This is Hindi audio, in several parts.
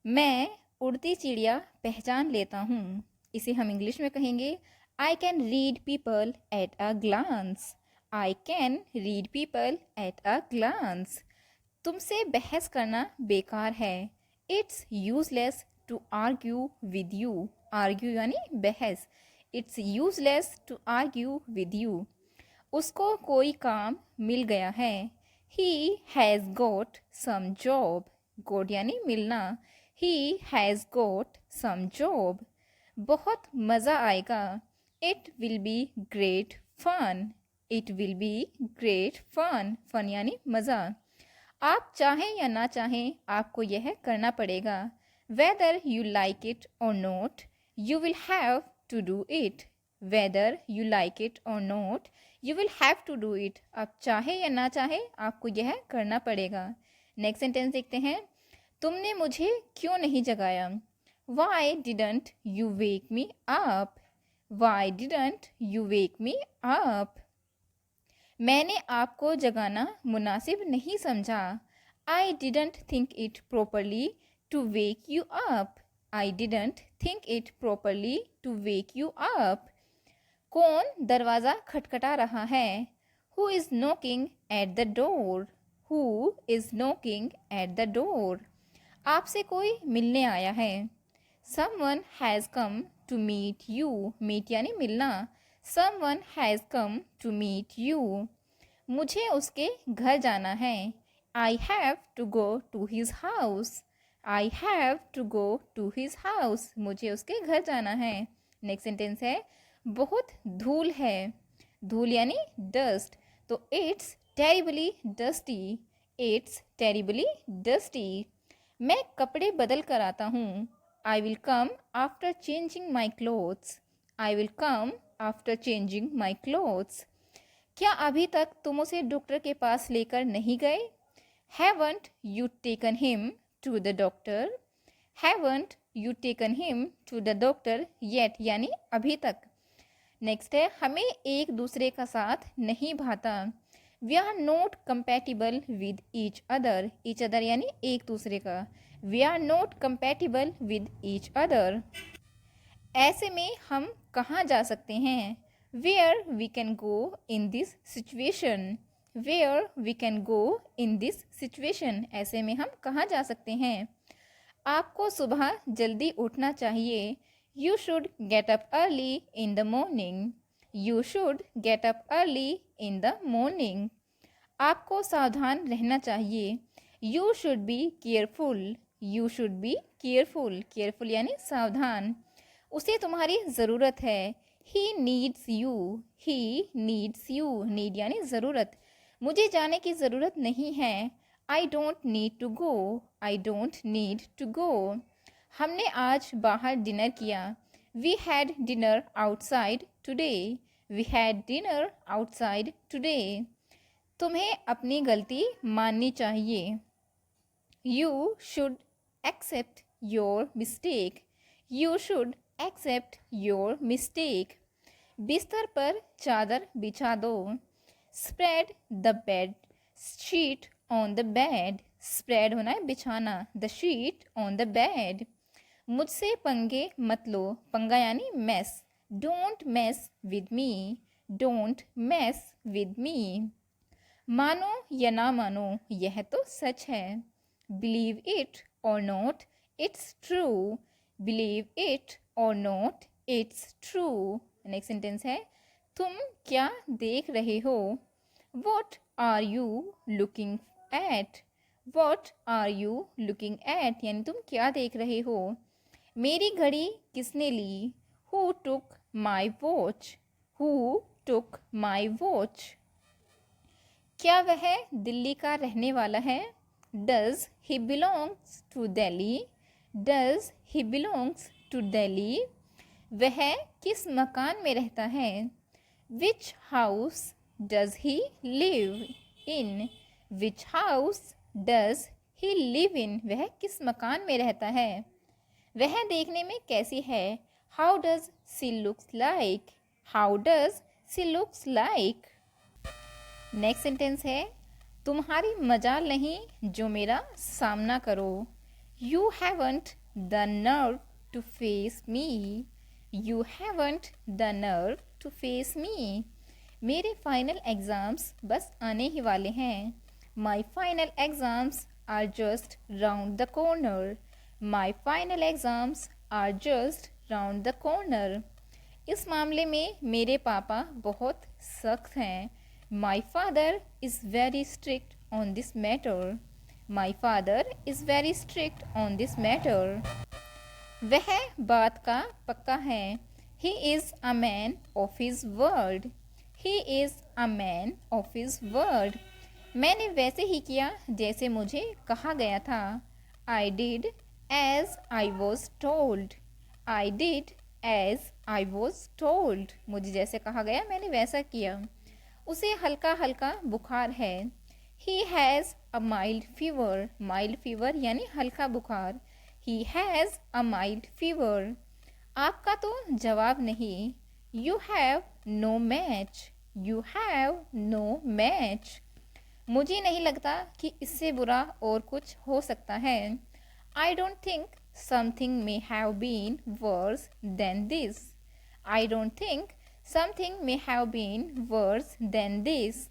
मैं उड़ती चिड़िया पहचान लेता हूँ। इसे हम इंग्लिश में कहेंगे I can read people at a glance. I can read people at a glance. तुमसे बहस करना बेकार है। It's useless to argue with you. Argue यानी बहस। It's useless to argue with you. उसको कोई काम मिल गया है। ही has got some job. Got यानी मिलना। He has got some job. बहुत मज़ा आएगा। It will be great fun. It will be great fun. Fun यानी मज़ा। आप चाहें या ना चाहें आपको यह करना पड़ेगा। Whether you like it or not you will have to do it. Whether you like it or not you will have to do it. आप चाहे या ना चाहे आपको यह करना पड़ेगा। नेक्स्ट सेंटेंस देखते हैं। तुमने मुझे क्यों नहीं जगाया? Why didn't you wake me up? Why didn't you wake me up? मैंने आपको जगाना मुनासिब नहीं समझा। I didn't think it properly to wake you up. I didn't think it properly to wake you up. कौन दरवाज़ा खटखटा रहा है? Who is knocking at the door? Who is knocking at the door? आपसे कोई मिलने आया है। Someone has come to meet you. Meet यानी मिलना। Someone has come to meet you. मुझे उसके घर जाना है। I have to go to his house. I have to go to his house. मुझे उसके घर जाना है। नेक्स्ट सेंटेंस है। बहुत धूल है। धूल यानी डस्ट। तो it's terribly dusty. It's terribly dusty. मैं कपड़े बदल कर आता हूँ। I will come after changing my clothes. I will come after changing my clothes. क्या अभी तक तुम उसे डॉक्टर के पास लेकर नहीं गए? Haven't you taken him to the doctor? Haven't you taken him to the doctor yet यानी अभी तक। नेक्स्ट है। हमें एक दूसरे का साथ नहीं भाता। We are not compatible with each other. Each other यानी एक दूसरे का। We are not compatible with each other. ऐसे में हम कहाँ जा सकते हैं? Where we can go in this situation. Where we can go in this situation. ऐसे में हम कहाँ जा सकते हैं? आपको सुबह जल्दी उठना चाहिए। You should get up early in the morning. You should get up early in the morning. आपको सावधान रहना चाहिए। You should be careful. You should be careful. Careful यानी सावधान। उसे तुम्हारी ज़रूरत है। He needs you. He needs you. Need यानी ज़रूरत। मुझे जाने की ज़रूरत नहीं है। I don't need to go. I don't need to go. हमने आज बाहर डिनर किया। We had dinner outside today. We had dinner outside today. तुम्हें अपनी गलती माननी चाहिए। You should accept your mistake. You should accept your mistake. बिस्तर पर चादर बिछा दो। Spread the bed sheet on the bed. Spread होना है बिछाना। The sheet on the bed. मुझसे पंगे मत लो। पंगा यानी mess. Don't mess with me. Don't mess with me. मानो या ना मानो यह तो सच है। Believe it or not it's true. Believe it or not it's true. Next sentence है। तुम क्या देख रहे हो? What are you looking at? What are you looking at यानी तुम क्या देख रहे हो? मेरी घड़ी किसने ली? Who took my watch? Who took my watch? क्या वह दिल्ली का रहने वाला है? Does he belongs to Delhi? Does he belongs to Delhi? वह किस मकान में रहता है? विच house does he live in? Which house does he live in? वह किस मकान में रहता है? वह देखने में कैसी है? How does she looks like? How does she looks like? Next sentence है। तुम्हारी मजाल नहीं जो मेरा सामना करो। You haven't the nerve to face me. You haven't the nerve to face me. मेरे फाइनल एग्ज़ाम्स बस आने ही वाले हैं. My final exams are just round the corner. My final exams are just round the corner. इस मामले में मेरे पापा बहुत सख्त हैं. My father is very strict on this matter. My father is very strict on this matter. वह बात का पक्का है. He is a man of his word. He is a man of his word. मैंने वैसे ही किया जैसे मुझे कहा गया था. I did as I was told. I did as I was told. मुझे जैसे कहा गया मैंने वैसा किया. उसे हल्का हल्का बुखार है. He has a mild fever. Mild fever यानी हल्का बुखार. He has a mild fever. आपका तो जवाब नहीं. You have no match. You have no match. मुझे नहीं लगता कि इससे बुरा और कुछ हो सकता है. I don't think something may have been worse than this. I don't think something may have been worse than this.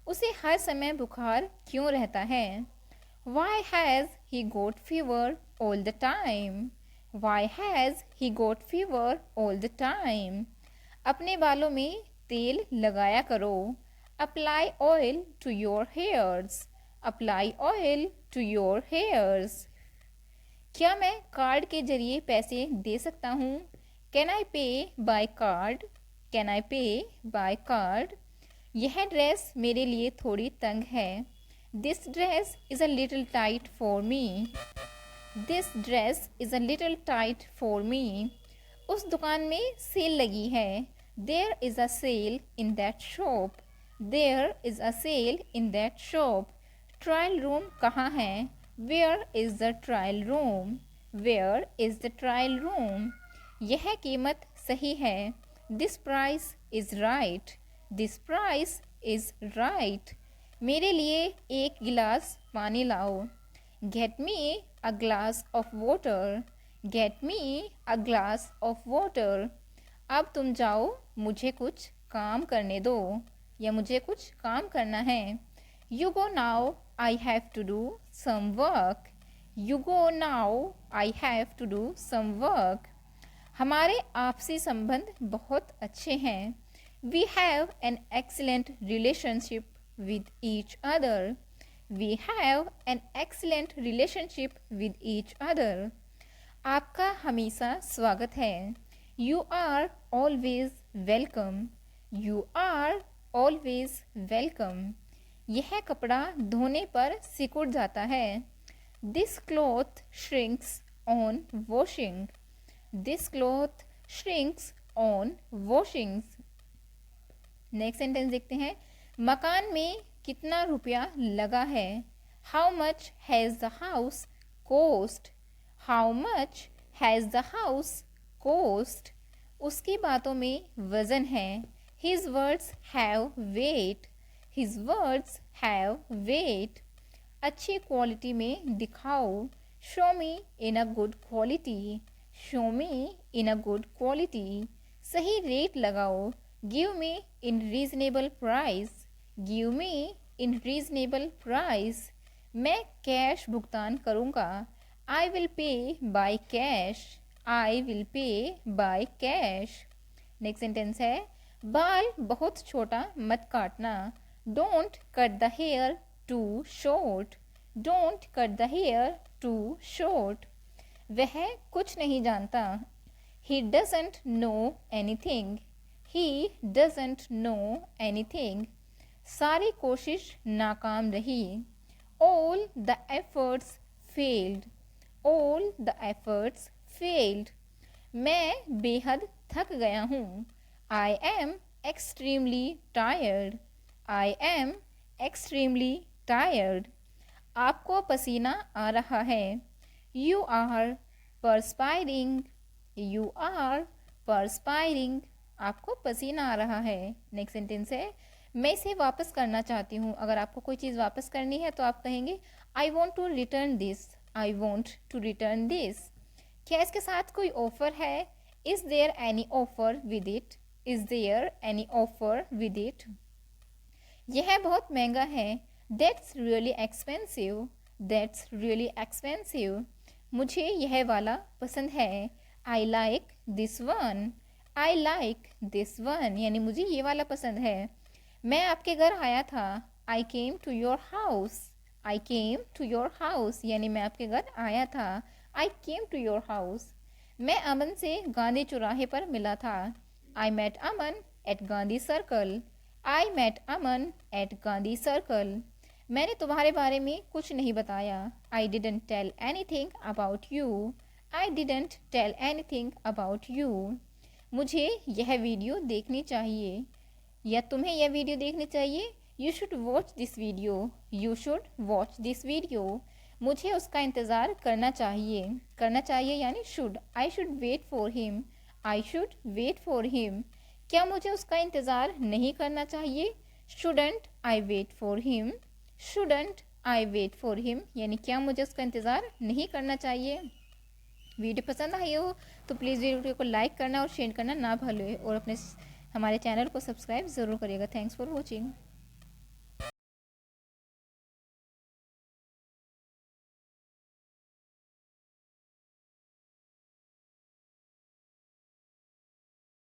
उसे हर समय बुखार क्यों रहता है? Why has he got fever all the time? Why has he got fever all the time? अपने बालों में तेल लगाया करो. Apply oil to your hairs. Apply oil to your hairs. क्या मैं कार्ड के जरिए पैसे दे सकता हूँ? Can I pay by card? Can I pay by card? यह ड्रेस मेरे लिए थोड़ी तंग है. This dress is a little tight for me. This dress is a little tight for me. उस दुकान में सेल लगी है. There is a sale in that shop. There is a sale in that shop. Trial room कहाँ है? Where is the trial room? Where is the trial room? यह कीमत सही है. This price is right. This price is right. मेरे लिए एक गिलास पानी लाओ. Get me a glass of water. Get me a glass of water. अब तुम जाओ, मुझे कुछ काम करने दो. या मुझे कुछ काम करना है. You go now, I have to do some work. You go now, I have to do some work. हमारे आपसी संबंध बहुत अच्छे हैं. We have an excellent relationship with each other. We have an excellent relationship with each other. आपका हमेशा स्वागत है. You are always welcome. You are always welcome. यह कपड़ा धोने पर सिकुड़ जाता है. This cloth shrinks on washing. This cloth shrinks on washing. Next sentence देखते हैं. मकान में कितना रुपया लगा है? How much has the house cost? How much has the house cost? उसकी बातों में वजन है. His words have weight. His words have weight. अच्छी क्वालिटी में दिखाओ. Show me in a good quality. Show me in a good quality. सही रेट लगाओ. Give me in reasonable price. Give me in reasonable price. मैं कैश भुगतान करूँगा. I will pay by cash. I will pay by cash. Next sentence है. बाल बहुत छोटा मत काटना. Don't cut the hair too short. Don't cut the hair too short. वह कुछ नहीं जानता. He doesn't know anything. He doesn't know anything. सारी कोशिश नाकाम रही. All the efforts failed. All the efforts failed. मैं बेहद थक गया हूँ. I am extremely tired. I am extremely tired. आपको पसीना आ रहा है. You are perspiring. You are perspiring. आपको पसीना आ रहा है. नेक्स्ट सेंटेंस है. मैं इसे वापस करना चाहती हूँ. अगर आपको कोई चीज़ वापस करनी है तो आप कहेंगे I want to return this. I want to return this. क्या इसके साथ कोई ऑफर है? Is there any offer with it? Is there any offer with it? यह बहुत महंगा है। That's really expensive. That's really expensive. मुझे यह वाला पसंद है। I like this one. I like this one, यानी मुझे ये वाला पसंद है। मैं आपके घर आया था। I came to your house. I came to your house, यानी मैं आपके घर आया था। I came to your house. मैं अमन से गांधी चौराहे पर मिला था। I met Aman at Gandhi circle. I met Aman at Gandhi circle. मैंने तुम्हारे बारे में कुछ नहीं बताया। I didn't tell anything about you. I didn't tell anything about you. मुझे यह वीडियो देखनी चाहिए, या तुम्हें यह वीडियो देखनी चाहिए। You should watch this video. You should watch this video. मुझे उसका इंतज़ार करना चाहिए। करना चाहिए यानी should. I should wait for him. I should wait for him. क्या मुझे उसका इंतज़ार नहीं करना चाहिए? Shouldn't I wait for him. Shouldn't I wait for him, यानी क्या मुझे उसका इंतज़ार नहीं करना चाहिए। वीडियो पसंद आई हो तो प्लीज़ वीडियो को लाइक करना और शेयर करना ना भूलें, और अपने हमारे चैनल को सब्सक्राइब ज़रूर करिएगा। Thanks for watching.